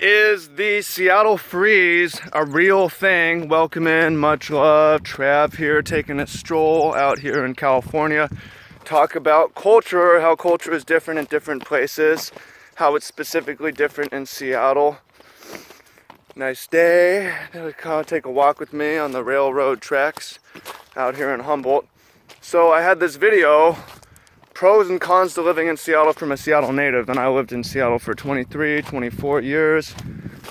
Is the Seattle freeze a real thing? Welcome in, much love. Trav here, taking a stroll out here in California. Talk about culture, how culture is different in different places, how it's specifically different in Seattle. Nice day. Come take a walk with me on the railroad tracks out here in Humboldt. So I had this video, pros and cons to living in Seattle, from a Seattle native, and I lived in Seattle for 23, 24 years,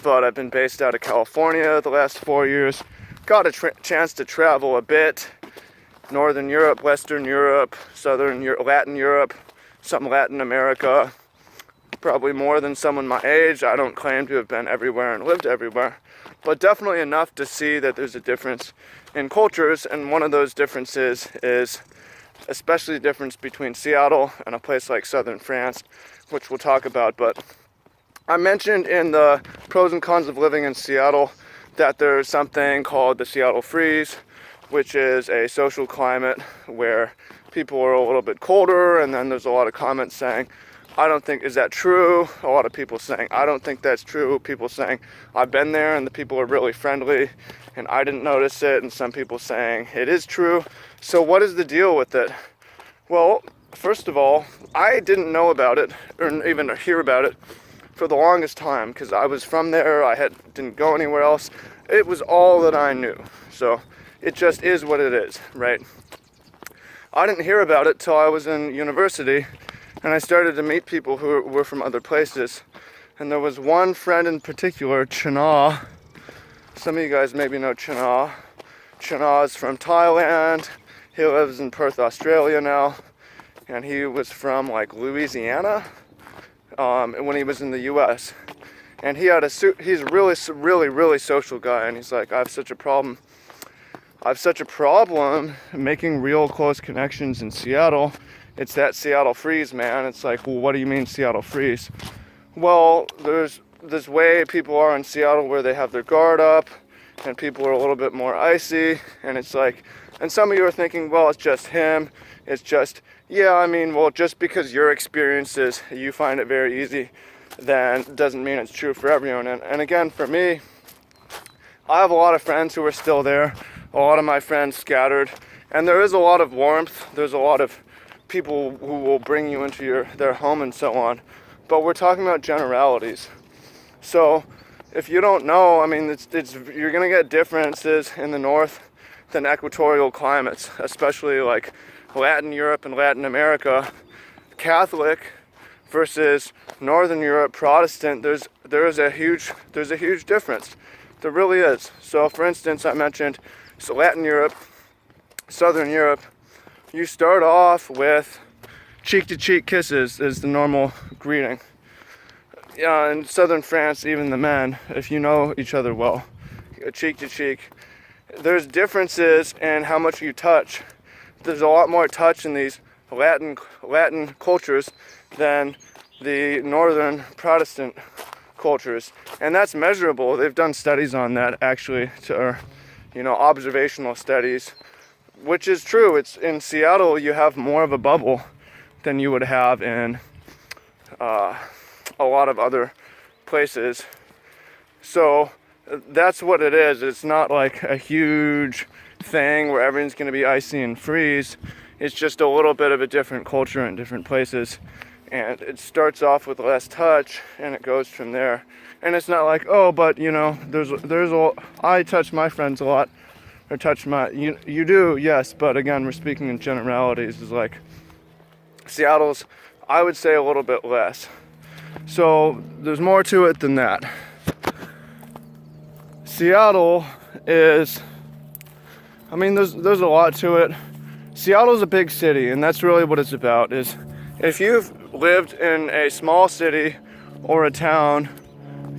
but I've been based out of California the last 4 years. Got a chance to travel a bit, Northern Europe, Western Europe, Southern Europe, Latin Europe, some Latin America, probably more than someone my age. I don't claim to have been everywhere and lived everywhere, but definitely enough to see that there's a difference in cultures, and one of those differences is especially the difference between Seattle and a place like southern France, which we'll talk about. But I mentioned in the pros and cons of living in Seattle that there's something called the Seattle freeze, which is a social climate where people are a little bit colder, and then there's a lot of comments saying, I don't think, is that true? A lot of people saying, I don't think that's true. People saying, I've been there and the people are really friendly and I didn't notice it. And some people saying it is true. So what is the deal with it? Well, first of all, I didn't know about it or even hear about it for the longest time because I was from there. Didn't go anywhere else. It was all that I knew. So it just is what it is, right? I didn't hear about it till I was in university, and I started to meet people who were from other places. And there was one friend in particular, Chana. Some of you guys maybe know Chana. Chana is from Thailand. He lives in Perth, Australia now. And he was from like Louisiana when he was in the US. And he's a really social guy. And he's like, I have such a problem making real close connections in Seattle. It's that Seattle freeze, man. It's like, well, what do you mean Seattle freeze? Well, there's this way people are in Seattle where they have their guard up and people are a little bit more icy. And it's like, and some of you are thinking, well, it's just him. It's just, yeah, I mean, well, just because your experiences, you find it very easy, then doesn't mean it's true for everyone. And again, for me, I have a lot of friends who are still there. A lot of my friends scattered. And there is a lot of warmth. There's a lot of people who will bring you into their home and so on, but we're talking about generalities. So if you don't know, I mean, you're gonna get differences in the north than equatorial climates, especially like Latin Europe and Latin America. Catholic versus Northern Europe Protestant, there's a huge difference. There really is. So for instance, I mentioned Latin Europe, Southern Europe. You start off with cheek-to-cheek kisses is the normal greeting. In southern France, even the men, if you know each other well, cheek-to-cheek. There's differences in how much you touch. There's a lot more touch in these Latin cultures than the northern Protestant cultures. And that's measurable. They've done studies on that, actually, observational studies. Which is true. It's in Seattle, you have more of a bubble than you would have in a lot of other places. So that's what it is. It's not like a huge thing where everything's going to be icy and freeze. It's just a little bit of a different culture in different places. And it starts off with less touch and it goes from there. And it's not like, oh, but I touch my friends a lot. Or touch you do, yes, but again, we're speaking in generalities. Is like Seattle's, I would say, a little bit less. So there's more to it than that. Seattle is, I mean, there's a lot to it. Seattle's a big city, and that's really what it's about. Is if you've lived in a small city or a town,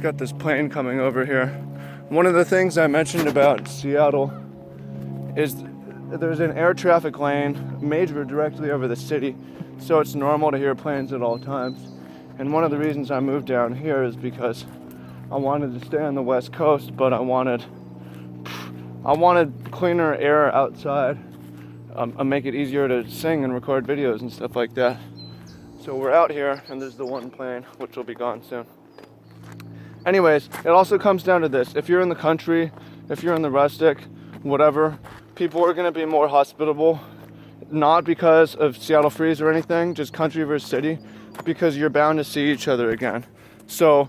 got this plane coming over here. One of the things I mentioned about Seattle is there's an air traffic lane major directly over the city, so it's normal to hear planes at all times. And one of the reasons I moved down here is because I wanted to stay on the West Coast, but I wanted cleaner air outside, and make it easier to sing and record videos and stuff like that. So we're out here, and there's the one plane, which will be gone soon. Anyways, it also comes down to this. If you're in the country, if you're in the rustic, whatever, people are going to be more hospitable. Not because of Seattle Freeze or anything, just country versus city, because you're bound to see each other again. So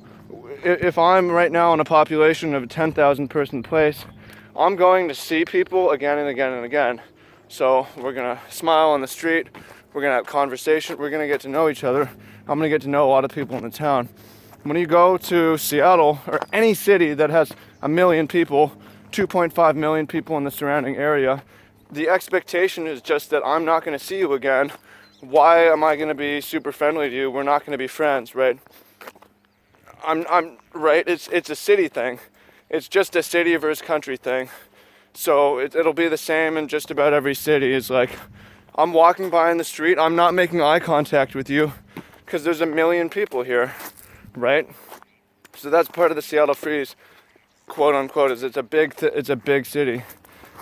if I'm right now in a population of a 10,000 person place, I'm going to see people again and again and again. So we're going to smile on the street, we're going to have conversation, we're going to get to know each other. I'm going to get to know a lot of people in the town. When you go to Seattle or any city that has 1 million people, 2.5 million people in the surrounding area, the expectation is just that I'm not going to see you again. Why am I going to be super friendly to you? We're not going to be friends, right? I'm right. It's a city thing. It's just a city versus country thing. So it'll be the same in just about every city. It's like I'm walking by in the street. I'm not making eye contact with you because there's 1 million people here, right? So that's part of the Seattle Freeze, quote unquote. Is it's a big city.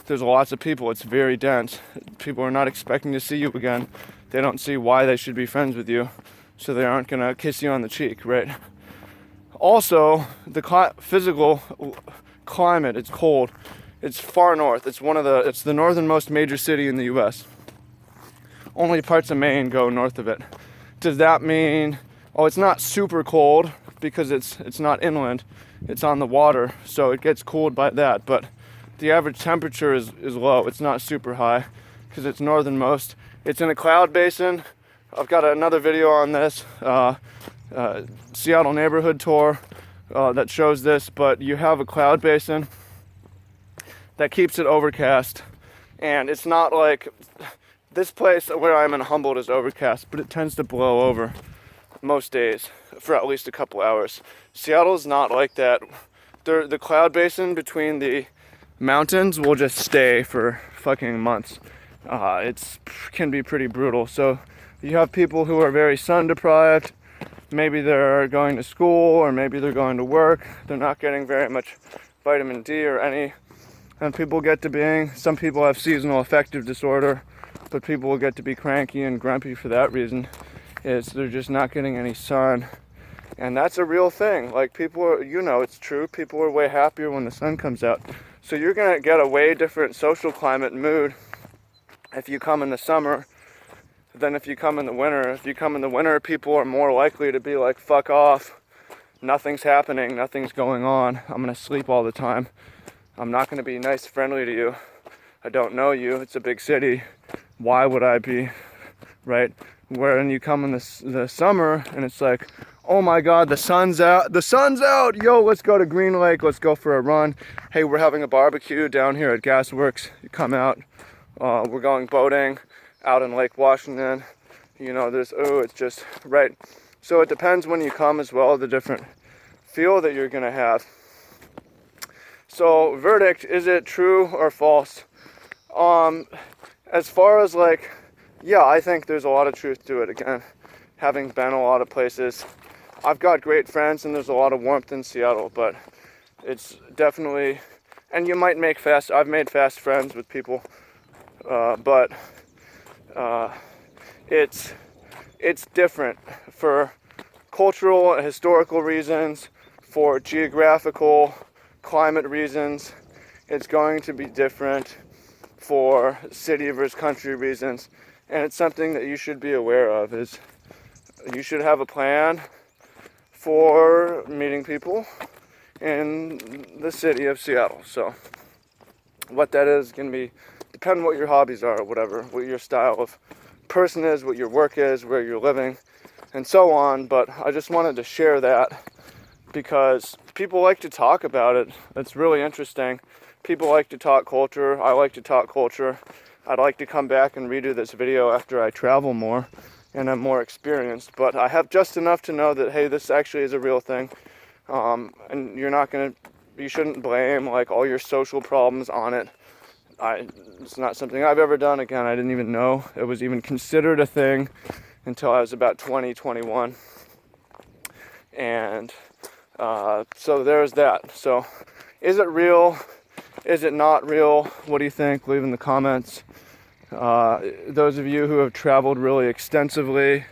There's lots of people. It's very dense. People are not expecting to see you again. They don't see why they should be friends with you, so they aren't gonna kiss you on the cheek, right? Also, the physical climate, it's cold. It's far north. It's the northernmost major city in the U.S. Only parts of Maine go north of it. Does that mean, it's not super cold because it's not inland. It's on the water, so it gets cooled by that, but the average temperature is low. It's not super high because it's northernmost. It's in a cloud basin. I've got another video on this, Seattle neighborhood tour that shows this, but you have a cloud basin that keeps it overcast. And it's not like this place where I'm in Humboldt is overcast, but it tends to blow over most days for at least a couple hours. Seattle's not like that. The cloud basin between the mountains will just stay for fucking months. It can be pretty brutal. So you have people who are very sun deprived. Maybe they're going to school or maybe they're going to work. They're not getting very much vitamin D or any. And some people have seasonal affective disorder, but people will get to be cranky and grumpy for that reason. They're just not getting any sun. And that's a real thing. Like it's true. People are way happier when the sun comes out. So you're going to get a way different social climate and mood if you come in the summer than if you come in the winter. If you come in the winter, people are more likely to be like, fuck off. Nothing's happening. Nothing's going on. I'm going to sleep all the time. I'm not going to be nice, friendly to you. I don't know you. It's a big city. Why would I be, right? When you come in the summer and it's like, oh my God, the sun's out. The sun's out. Yo, let's go to Green Lake. Let's go for a run. Hey, we're having a barbecue down here at Gasworks. You come out. We're going boating out in Lake Washington. It's just right. So it depends when you come as well, the different feel that you're going to have. So verdict, is it true or false? As far as I think there's a lot of truth to it. Again, having been a lot of places, I've got great friends and there's a lot of warmth in Seattle, but it's definitely, and you might I've made fast friends with people, but it's different for cultural and historical reasons, for geographical climate reasons. It's going to be different for city versus country reasons, and it's something that you should be aware of. Is you should have a plan for meeting people in the city of Seattle. So what that is going to depend on what your hobbies are, or whatever, what your style of person is, what your work is, where you're living, and so on. But I just wanted to share that because people like to talk about it. It's really interesting. People like to talk culture. I like to talk culture. I'd like to come back and redo this video after I travel more and I'm more experienced, but I have just enough to know that, hey, this actually is a real thing. And you shouldn't blame all your social problems on it. It's not something I've ever done. Again, I didn't even know it was even considered a thing until I was about 20, 21. And so there's that. So is it real? Is it not real? What do you think? Leave in the comments. Those of you who have traveled really extensively,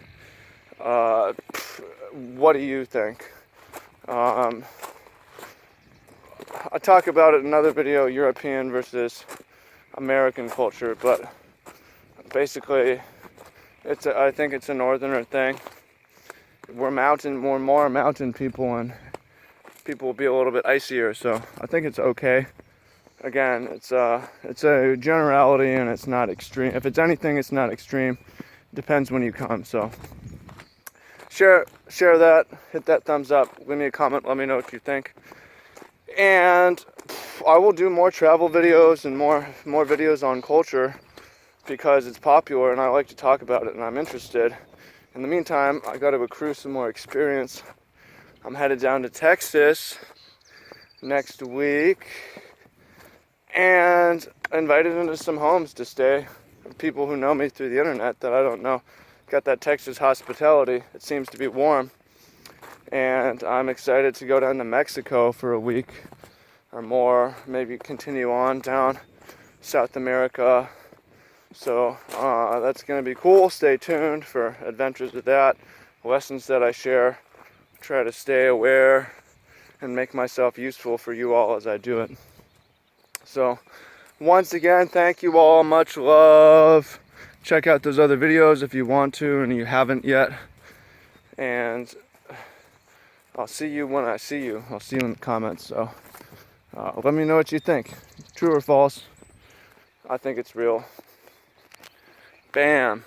what do you think? I talk about it in another video, European versus American culture, but basically I think it's a northerner thing. We're more mountain people, and people will be a little bit icier, so I think it's okay. Again, it's a generality, and it's not extreme. If it's anything, it's not extreme. Depends when you come. So share that, hit that thumbs up, leave me a comment, let me know what you think. And I will do more travel videos and more videos on culture because it's popular and I like to talk about it and I'm interested. In the meantime, I got to accrue some more experience. I'm headed down to Texas next week and invited into some homes to stay. People who know me through the internet that I don't know. Got that Texas hospitality. It seems to be warm. And I'm excited to go down to Mexico for a week or more, maybe continue on down South America. So that's going to be cool. Stay tuned for adventures with that, lessons that I share. Try to stay aware and make myself useful for you all as I do it. So once again, thank you all, much love. Check out those other videos if you want to and you haven't yet. And I'll see you when I see you. I'll see you in the comments. So let me know what you think. True or false? I think it's real. Bam.